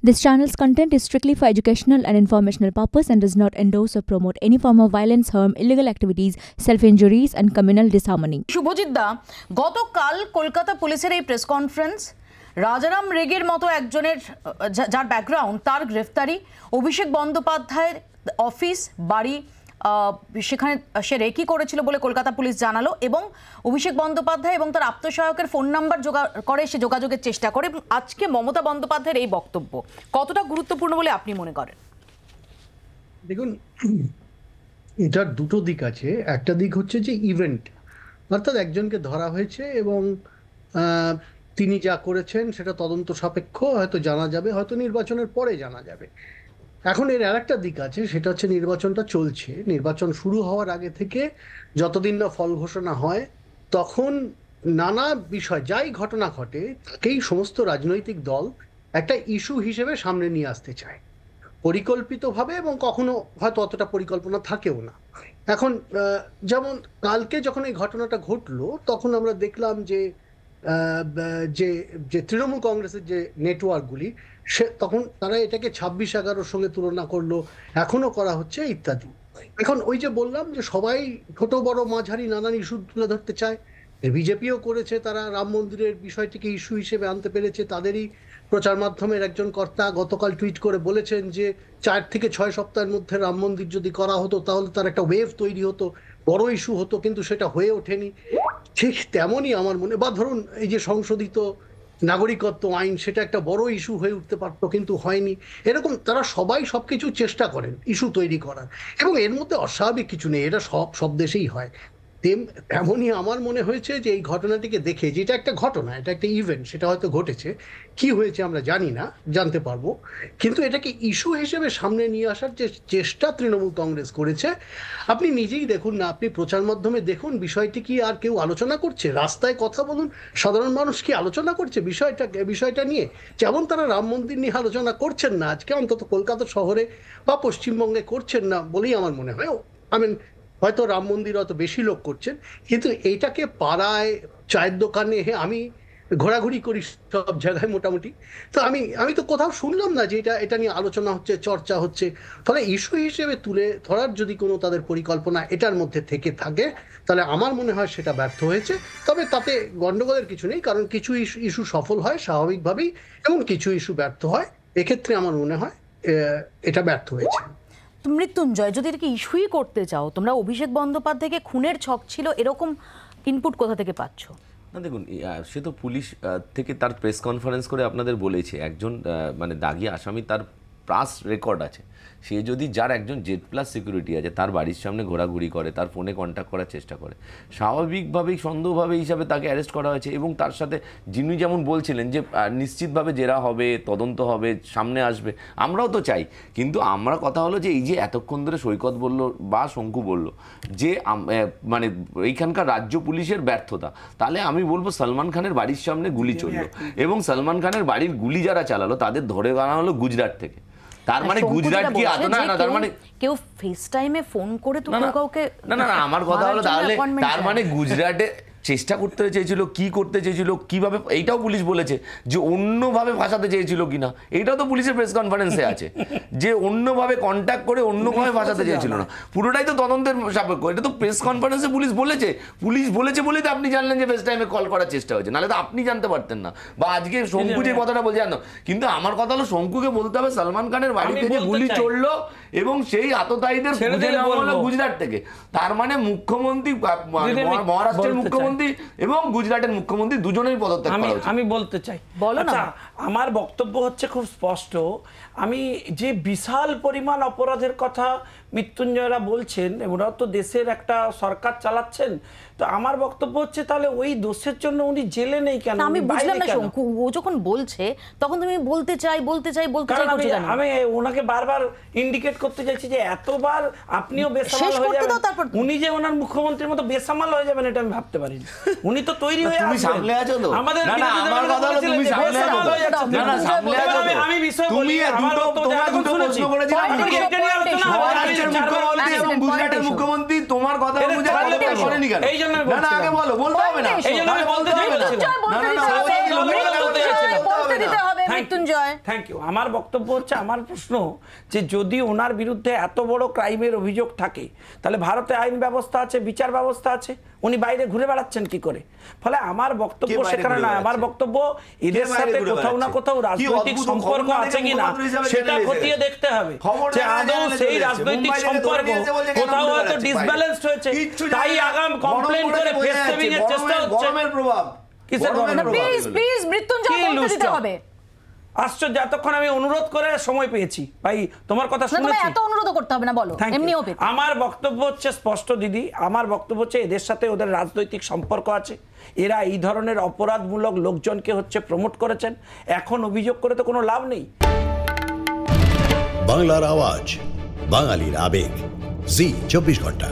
This channel's content is strictly for educational and informational purpose and does not endorse or promote any form of violence, harm, illegal activities, self-injuries and communal disharmony. Subhajit দা, গতকাল কলকাতা পুলিশের এই press conference, Rajaram রেগের মতো একজনের যার background, তার গ্রেফতারি, অভিষেক বন্দ্যোপাধ্যায়ের office বাড়ি সেখানে সে রেকি করেছিল বলে কলকাতা পুলিশ জানালো এবং অভিষেক বন্দ্যোপাধ্যায় এবং তার আত্মসহায়কের ফোন নাম্বার করে সে যোগাযোগের চেষ্টা করে। আজকে মমতা বন্দ্যোপাধ্যায়ের এই বক্তব্য কতটা গুরুত্বপূর্ণ বলে আপনি মনে করেন? দেখুন, এটার দুটো দিক আছে। একটা দিক হচ্ছে যে ইভেন্ট, অর্থাৎ একজনকে ধরা হয়েছে এবং তিনি যা করেছেন সেটা তদন্ত সাপেক্ষ, হয়তো জানা যাবে, হয়তো নির্বাচনের পরে জানা যাবে। এখন এর আরেকটা দিক আছে, সেটা হচ্ছে নির্বাচনটা চলছে। নির্বাচন শুরু হওয়ার আগে থেকে যতদিন না ফল ঘোষণা হয় তখন নানা বিষয়, যাই ঘটনা ঘটে তাকেই সমস্ত রাজনৈতিক দল একটা ইস্যু হিসেবে সামনে নিয়ে আসতে চায়, পরিকল্পিতভাবে, এবং কখনো হয়তো অতটা পরিকল্পনা থাকেও না। এখন যেমন কালকে যখন এই ঘটনাটা ঘটলো তখন আমরা দেখলাম যে যে তৃণমূল কংগ্রেসের যে নেটওয়ার্কগুলি, তখন তারা এটাকে 26/11 সঙ্গে তুলনা করলো, এখনো করা হচ্ছে ইত্যাদি। এখন ওই যে বললাম যে সবাই ছোট বড় মাঝারি নানান ইস্যু তুলে ধরতে চায়। বিজেপিও করেছে, তারা রাম মন্দিরের বিষয়টিকে ইস্যু হিসেবে আনতে পেরেছে। তাদেরই প্রচার মাধ্যমের একজন কর্তা গতকাল টুইট করে বলেছেন যে 4 থেকে 6 সপ্তাহের মধ্যে রাম মন্দির যদি করা হতো তাহলে তার একটা ওয়েভ তৈরি হতো, বড় ইস্যু হতো, কিন্তু সেটা হয়ে ওঠেনি। ঠিক তেমনই আমার মনে, বা ধরুন এই যে সংশোধিত নাগরিকত্ব আইন, সেটা একটা বড় ইস্যু হয়ে উঠতে পারতো কিন্তু হয়নি। এরকম তারা সবাই সবকিছু চেষ্টা করেন ইস্যু তৈরি করার, এবং এর মধ্যে অস্বাভাবিক কিছু নেই, এটা সব দেশেই হয়। তেমনই আমার মনে হয়েছে যে এই ঘটনাটিকে দেখে, যেটা একটা ঘটনা, এটা একটা ইভেন্ট, সেটা হয়তো ঘটেছে, কি হয়েছে আমরা জানি না, জানতে পারবো, কিন্তু এটাকে ইস্যু হিসেবে সামনে নিয়ে আসার যে চেষ্টা তৃণমূল কংগ্রেস করেছে, আপনি নিজেই দেখুন না, আপনি প্রচার মাধ্যমে দেখুন বিষয়টি কি আর কেউ আলোচনা করছে? রাস্তায় কথা বলুন, সাধারণ মানুষ কি আলোচনা করছে বিষয়টা নিয়ে? যেমন তারা রাম মন্দির নিয়ে আলোচনা করছেন না আজকে, অন্তত কলকাতা শহরে বা পশ্চিমবঙ্গে করছেন না বলেই আমার মনে হয়। হয়তো রাম মন্দির অত বেশি লোক করছেন, কিন্তু এইটাকে পাড়ায়, চায়ের দোকানে, আমি ঘোরাঘুরি করি সব জায়গায় মোটামুটি, তো আমি তো কোথাও শুনলাম না যে এটা নিয়ে আলোচনা হচ্ছে, চর্চা হচ্ছে। ফলে ইস্যু হিসেবে তুলে ধরার যদি কোনো তাদের পরিকল্পনা এটার মধ্যে থেকে থাকে, তাহলে আমার মনে হয় সেটা ব্যর্থ হয়েছে। তবে তাতে গন্ডগোলের কিছু নেই, কারণ কিছু ইস্যু সফল হয় স্বাভাবিকভাবেই এবং কিছু ইস্যু ব্যর্থ হয়। এক্ষেত্রে আমার মনে হয় এটা ব্যর্থ হয়েছে। মৃত্যুঞ্জয়, যদি এটাকে ইস্যুই করতে চাও, তোমরা অভিষেক বন্দ্যোপাধ্যায়কে খুনের ছক ছিল এরকম ইনপুট কোথা থেকে পাচ্ছ? না দেখুন, সে তো পুলিশ থেকে তার প্রেস কনফারেন্স করে আপনাদের বলেছে, একজন মানে দাগি আসামি, তার প্লাস রেকর্ড আছে। সে যদি, যার একজন Z+ সিকিউরিটি আছে, তার বাড়ির সামনে ঘোরাঘুরি করে, তার ফোনে কন্ট্যাক্ট করার চেষ্টা করে, স্বাভাবিকভাবেই সন্দেহভাবে হিসাবে তাকে অ্যারেস্ট করা হয়েছে। এবং তার সাথে যিনি যেমন বলছিলেন যে নিশ্চিতভাবে জেরা হবে, তদন্ত হবে, সামনে আসবে, আমরাও তো চাই। কিন্তু আমরা কথা হলো যে এই যে এতক্ষণ ধরে সৈকত বলল বা শঙ্কু বলল যে মানে এইখানকার রাজ্য পুলিশের ব্যর্থতা, তাহলে আমি বলবো সালমান খানের বাড়ির সামনে গুলি চললো এবং সালমান খানের বাড়ির গুলি যারা চালালো তাদের ধরে আনা হলো গুজরাট থেকে। তার মানে গুজরাট কি আতো না, তার মানে কেউ ফেস টাইমে ফোন করে তো কাউকে, না আমার কথা হলো তাহলে তার মানে গুজরাটে চেষ্টা করতে চেয়েছিল, কি করতে চেয়েছিল, কিভাবে, এইটাও পুলিশ বলেছে যে অন্যভাবে ফাঁসাতে চেয়েছিল কিনা, এইটাও তো পুলিশের প্রেস কনফারেন্সে আছে যে অন্যভাবে কন্ট্যাক্ট করে অন্যভাবে ফাঁসাতে চেয়েছিল না। পুরোটাই তো তদন্তের সাপেক্ষ, এটা তো প্রেস কনফারেন্সে পুলিশ বলেছে বলেই তো আপনি জানলেন যে ফেস টাইমে কল করার চেষ্টা হয়েছে, নাহলে তো আপনি জানতে পারতেন না। বা আজকে শঙ্কু যে কথাটা বলছে জানো, কিন্তু আমার কথা হলো শঙ্কুকে বলতে হবে সালমান খানের বাড়িতে যে গুলি চললো এবং সেই আততায়ীদের খুঁজে নেওয়া হলো গুজরাট থেকে, তার মানে মুখ্যমন্ত্রী, মহারাষ্ট্রের মুখ্যমন্ত্রী এবং গুজরাটের মুখ্যমন্ত্রী দুজনেই পদত্যাগ করা উচিত। আমি বলতে চাই, আচ্ছা, আমার বক্তব্য হচ্ছে খুব স্পষ্ট। আমি যে বিশাল পরিমাণ অপরাধের কথা মৃত্যুঞ্জয়রা বলছেন, ওরাও তো দেশের একটা সরকার চালাচ্ছেন, তো আমার বক্তব্য হচ্ছে তাহলে ওই দোষের জন্য উনি জেলে নেই কেন? আমি বুঝলাম না শঙ্কু, ও যখন বলছে তখন তুমি বলতে চাই আমি ওনাকে বারবার ইন্ডিকেট করতে চাইছি যে এতবার আপনিও বেসামাল হয়ে যাবেন, উনি যে ওনার মুখ্যমন্ত্রীর মতো বেসামাল হয়ে যাবেন এটা আমি ভাবতে পারিনি। উনি তো তৈরি হয়ে তুমি সামলে আছো তো, আমাদের আমার কথা হলো তুমি সামলে আছো তো, না সামলে আছো তো, আমি বিষয় বলি, তোমরা দুটো প্রশ্ন করেছিলাম, মহারাষ্ট্রের মুখ্যমন্ত্রী এবং গুজরাটের মুখ্যমন্ত্রী তোমার কথা অনুযায়ী পদত্যাগ করেনি কেন? না আগে বলতে হবে না, এই জন্য আমি বলতে চাই না, দিতে হবে মৃত্যুঞ্জয়। Thank you. আমার বক্তব্য হচ্ছে, আমার প্রশ্ন যে যদি ওনার বিরুদ্ধে এত বড় ক্রাইমের অভিযোগ থাকে তাহলে ভারতে আইন ব্যবস্থা আছে, বিচার ব্যবস্থা আছে, উনি বাইরে ঘুরে বেড়াচ্ছেন কি করে? ফলে আমার বক্তব্য সেখানে নয়, আমার বক্তব্য এদের সাথে কোথাও না কোথাও রাজনৈতিক সম্পর্ক আছে কিনা সেটা খতিয়ে দেখতে হবে, যে আদৌ সেই রাজনৈতিক সম্পর্ক কোথাও হয়তো ডিসব্যালেন্সড হয়েছে, তাই আগাম কমপ্লেইন করে ফেস সেভিং এর চেষ্টা হচ্ছে। কিসের গরমের প্রভাব? প্লিজ মৃত্যুঞ্জয় বলতে দিতে হবে। আশ্চর্য, এতক্ষণ আমি অনুরোধ করে সময় পেয়েছি ভাই, তোমার কথা শুনেছি। এত অনুরোধ করতে হবে না, বলো। এমনিও আমার বক্তব্য হচ্ছে স্পষ্ট দিদি, আমার বক্তব্য হচ্ছে এদের সাথে ওদের রাজনৈতিক সম্পর্ক আছে, এরা এই ধরনের অপরাধমূলক লোকজনকে হচ্ছে প্রমোট করেছেন, এখন অভিযোগ করে তো কোনো লাভ নেই। বাংলার আওয়াজ, বাঙালির আবেগ, জি 24 ঘন্টা।